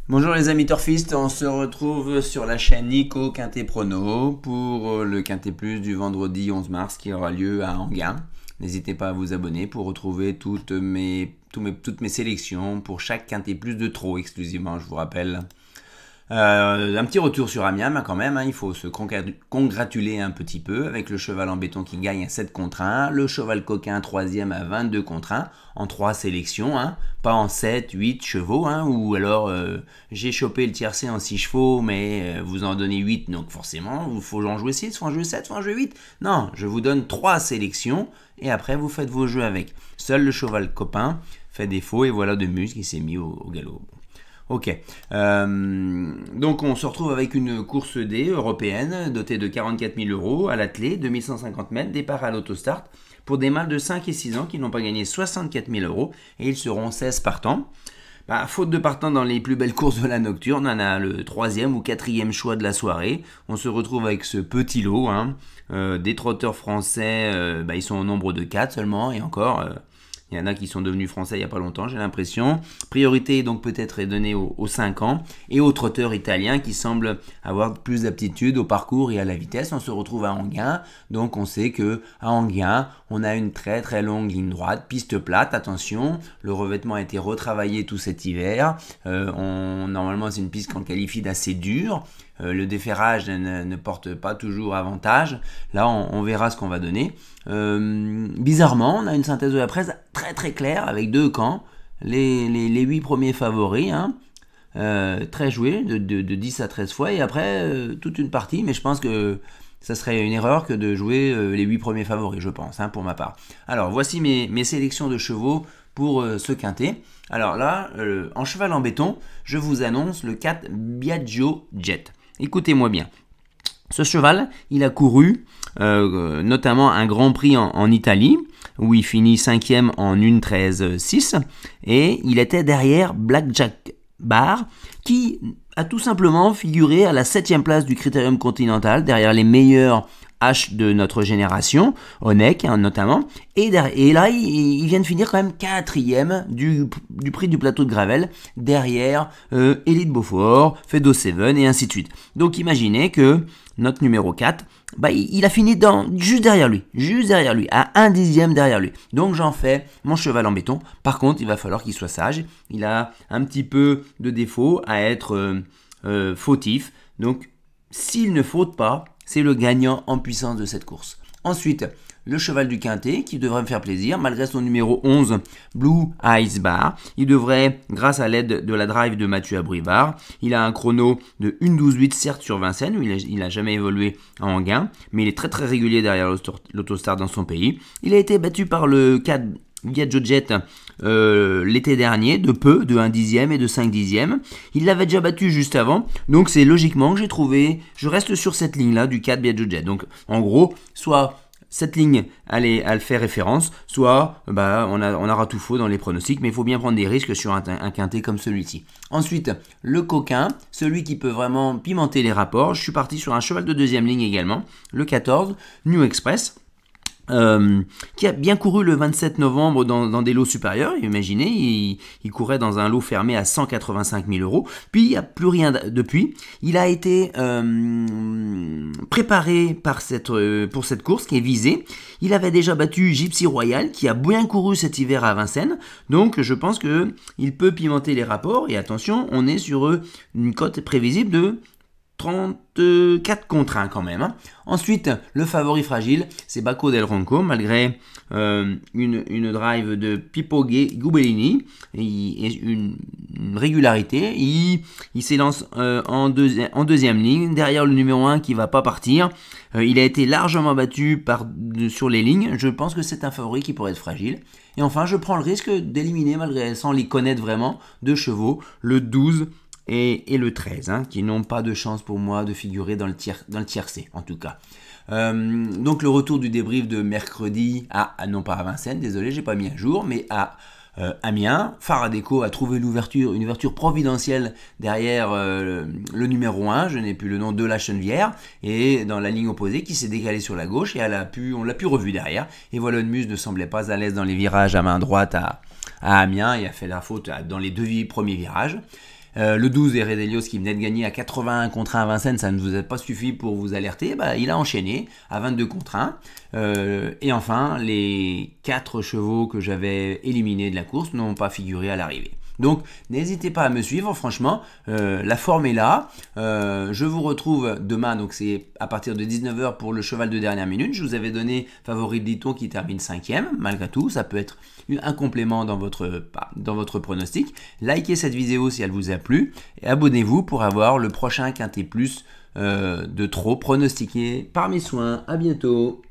Bonjour les amis turfistes, on se retrouve sur la chaîne Nico Quintet Prono pour le Quintet Plus du vendredi 11 mars qui aura lieu à Enghien. N'hésitez pas à vous abonner pour retrouver toutes mes sélections pour chaque Quintet Plus de trop exclusivement, je vous rappelle. Un petit retour sur Amiens quand même, il faut se congratuler un petit peu avec le cheval en béton qui gagne à 7 contre 1, le cheval coquin 3e à 22 contre 1 en 3 sélections, pas en 7, 8 chevaux, ou alors j'ai chopé le tiercé en 6 chevaux mais vous en donnez 8 donc forcément il faut en jouer 6, faut en jouer 7, faut en jouer 8. Non, je vous donne 3 sélections et après vous faites vos jeux avec. Seul le cheval copain fait défaut et voilà de Muse qui s'est mis au galop. Ok, donc on se retrouve avec une course D européenne dotée de 44 000 € à l'attelé, 2150 mètres, départ à l'autostart pour des mâles de 5 et 6 ans qui n'ont pas gagné 64 000 € et ils seront 16 partants. Faute de partants dans les plus belles courses de la nocturne, on a le 3e ou 4e choix de la soirée. On se retrouve avec ce petit lot, des trotteurs français, ils sont au nombre de 4 seulement et encore... il y en a qui sont devenus français il n'y a pas longtemps, j'ai l'impression. Priorité donc peut-être est donnée aux 5 ans et aux trotteurs italiens qui semblent avoir plus d'aptitude au parcours et à la vitesse. On se retrouve à Enghien, donc on sait que à Enghien, on a une très très longue ligne droite, piste plate, attention, le revêtement a été retravaillé tout cet hiver. Normalement c'est une piste qu'on qualifie d'assez dure. Le déferrage ne porte pas toujours avantage. Là, on verra ce qu'on va donner. Bizarrement, on a une synthèse de la presse très très claire avec deux camps. Les 8 premiers favoris, très joués, de 10 à 13 fois. Et après, toute une partie, mais je pense que ça serait une erreur que de jouer les 8 premiers favoris, je pense, pour ma part. Alors, voici mes sélections de chevaux pour ce quintet. Alors là, en cheval en béton, je vous annonce le 4 Biagio Jet. Écoutez-moi bien. Ce cheval, il a couru notamment un Grand Prix en Italie, où il finit 5e en 1:13:6, et il était derrière Blackjack Bar, qui a tout simplement figuré à la 7e place du Critérium Continental, derrière les meilleurs H de notre génération, Onek notamment, et là il vient de finir quand même 4e du prix du plateau de Gravel, derrière Elite Beaufort, Fedo Seven et ainsi de suite. Donc imaginez que notre numéro 4, il a fini juste derrière lui, à 1/10 derrière lui. Donc j'en fais mon cheval en béton. Par contre, il va falloir qu'il soit sage. Il a un petit peu de défaut à être fautif. Donc s'il ne faute pas, c'est le gagnant en puissance de cette course. Ensuite, le cheval du quintet qui devrait me faire plaisir, malgré son numéro 11, Blue Ice Bar. Il devrait, grâce à l'aide de la drive de Mathieu Abrivard, il a un chrono de 1:12:8, certes sur Vincennes, où il n'a jamais évolué à Enghien, mais il est très très régulier derrière l'autostart dans son pays. Il a été battu par le 4 Biagio Jet l'été dernier, de 1/10 et de 5/10. Il l'avait déjà battu juste avant, donc c'est logiquement que j'ai trouvé, je reste sur cette ligne-là du 4 Biagio Jet. Donc en gros, soit cette ligne, elle fait référence, soit on aura tout faux dans les pronostics, mais il faut bien prendre des risques sur un quintet comme celui-ci. Ensuite, le coquin, celui qui peut vraiment pimenter les rapports. Je suis parti sur un cheval de 2e ligne également, le 14, New Express. Qui a bien couru le 27 novembre dans des lots supérieurs. Imaginez, il courait dans un lot fermé à 185 000 €. Puis il n'y a plus rien depuis. Il a été préparé pour cette course qui est visée. Il avait déjà battu Gypsy Royal qui a bien couru cet hiver à Vincennes. Donc je pense qu'il peut pimenter les rapports. Et attention, on est sur une cote prévisible de 34 contre 1 quand même. Ensuite, le favori fragile, c'est Bacco del Ronco, malgré une drive de Pippo Gubellini et une régularité. Il s'élance en deuxième ligne, derrière le numéro 1 qui va pas partir. Il a été largement battu sur les lignes. Je pense que c'est un favori qui pourrait être fragile. Et enfin, je prends le risque d'éliminer, sans les connaître vraiment, 2 chevaux, le 12 et le 13, qui n'ont pas de chance pour moi de figurer dans le tiercé en tout cas. Donc le retour du débrief de mercredi non pas à Vincennes, désolé j'ai pas mis à jour, mais à Amiens. Faradeco a trouvé une ouverture providentielle derrière le numéro 1, je n'ai plus le nom, de la Chenevière, et dans la ligne opposée qui s'est décalée sur la gauche, et on l'a pu revu derrière. Et Volonmus ne semblait pas à l'aise dans les virages à main droite à Amiens et a fait la faute dans les 2 premiers virages. Le 12 Eredelios qui venait de gagner à 81 contre 1 à Vincennes, ça ne vous a pas suffi pour vous alerter, il a enchaîné à 22 contre 1. Et enfin, les 4 chevaux que j'avais éliminés de la course n'ont pas figuré à l'arrivée. Donc n'hésitez pas à me suivre, franchement, la forme est là. Je vous retrouve demain, donc c'est à partir de 19h pour le cheval de dernière minute. Je vous avais donné favori de Liton qui termine 5e, malgré tout, ça peut être un complément dans votre pronostic. Likez cette vidéo si elle vous a plu et abonnez-vous pour avoir le prochain Quintet Plus de trop pronostiqué par mes soins. À bientôt.